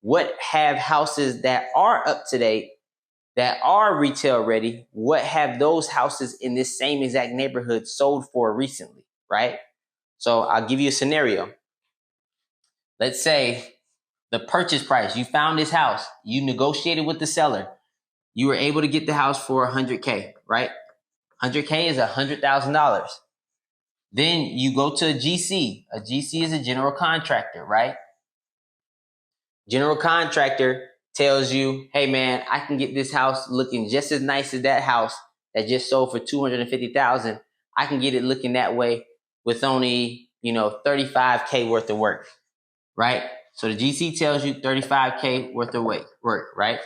what have houses that are up to date, that are retail ready, what have those houses in this same exact neighborhood sold for recently, right? So I'll give you a scenario. Let's say the purchase price, you found this house, you negotiated with the seller, you were able to get the house for 100K, right? 100K is $100,000. Then you go to a GC. A GC is a general contractor, right? General contractor tells you, hey man, I can get this house looking just as nice as that house that just sold for $250,000. I can get it looking that way with only, 35K worth of work, right? So the GC tells you 35K worth of work, right?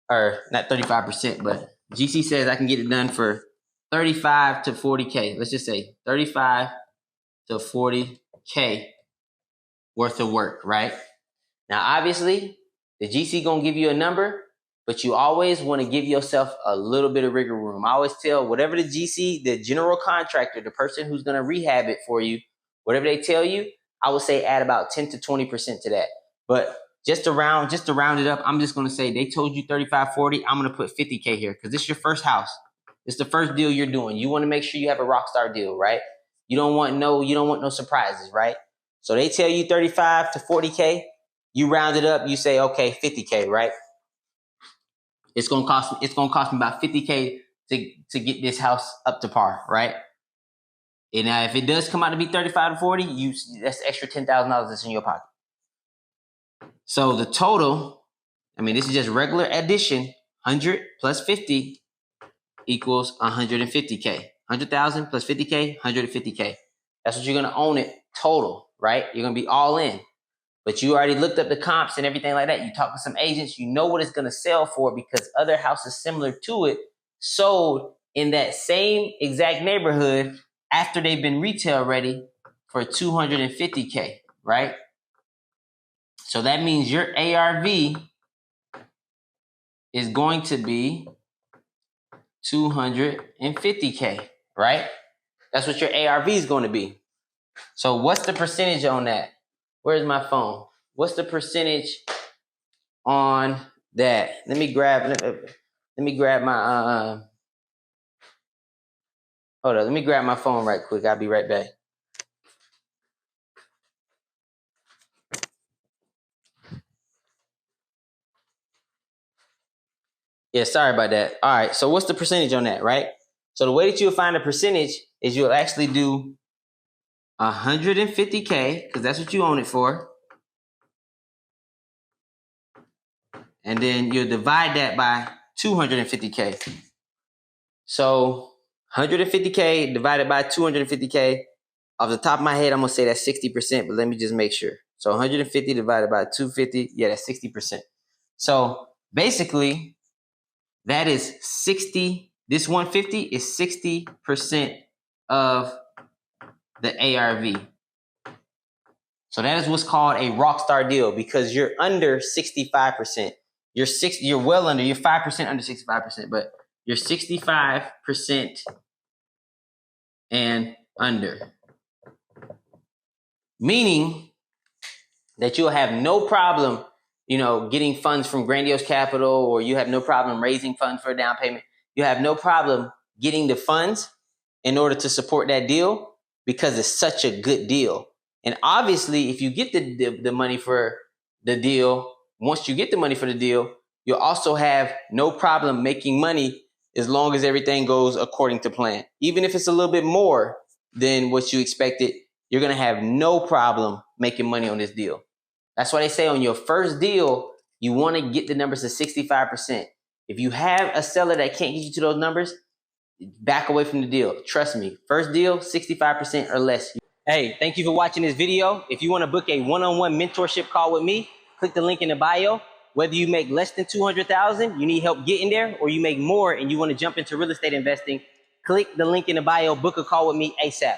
Or not 35%, but GC says I can get it done for 35 to 40K. Let's just say 35 to 40K worth of work, right? Now, obviously, the GC gonna give you a number, but you always want to give yourself a little bit of wiggle room. I always tell whatever the GC, the general contractor, the person who's gonna rehab it for you, whatever they tell you, I would say add about 10 to 20% to that. But just to round it up, I'm just gonna say they told you 35, 40. I'm gonna put 50K here because this is your first house. It's the first deal you're doing. You want to make sure you have a rock star deal, right? You don't want no surprises, right? So they tell you 35 to 40K. You round it up. You say, okay, 50K, right? It's gonna cost me about 50K to get this house up to par, right? And if it does come out to be 35 to 40, that's extra $10,000 that's in your pocket. So the total, this is just regular addition. 100 plus 50 equals 150K. 100,000 plus 50K, 150K. That's what you're gonna own it total, right? You're gonna be all in. But you already looked up the comps and everything like that. You talked to some agents, you know what it's gonna sell for because other houses similar to it sold in that same exact neighborhood after they've been retail ready for 250K, right? So that means your ARV is going to be 250K, right? That's what your ARV is going to be. So what's the percentage on that? Where's my phone? What's the percentage on that? Let me grab my hold on, let me grab my phone right quick. I'll be right back. Yeah, sorry about that. All right, so what's the percentage on that, right? So the way that you'll find a percentage is you'll actually do 150K, because that's what you own it for. And then you'll divide that by 250K. So 150K divided by 250K. Off the top of my head, I'm going to say that's 60%, but let me just make sure. So 150 divided by 250, yeah, that's 60%. So basically, that is 60. This 150 is 60% of the ARV. So that is what's called a rock star deal because you're under 65%. You're well under, you're 5% under 65%, but you're 65% and under. Meaning that you'll have no problem, getting funds from Grandiose Capital, or you have no problem raising funds for a down payment. You have no problem getting the funds in order to support that deal because it's such a good deal. And obviously, if you get the money for the deal, once you get the money for the deal, you'll also have no problem making money as long as everything goes according to plan. Even if it's a little bit more than what you expected, you're going to have no problem making money on this deal. That's why they say on your first deal, you want to get the numbers to 65%. If you have a seller that can't get you to those numbers, back away from the deal. Trust me, first deal, 65% or less. Hey, thank you for watching this video. If you want to book a one-on-one mentorship call with me, click the link in the bio. Whether you make less than $200,000, you need help getting there, or you make more and you want to jump into real estate investing, click the link in the bio, book a call with me ASAP.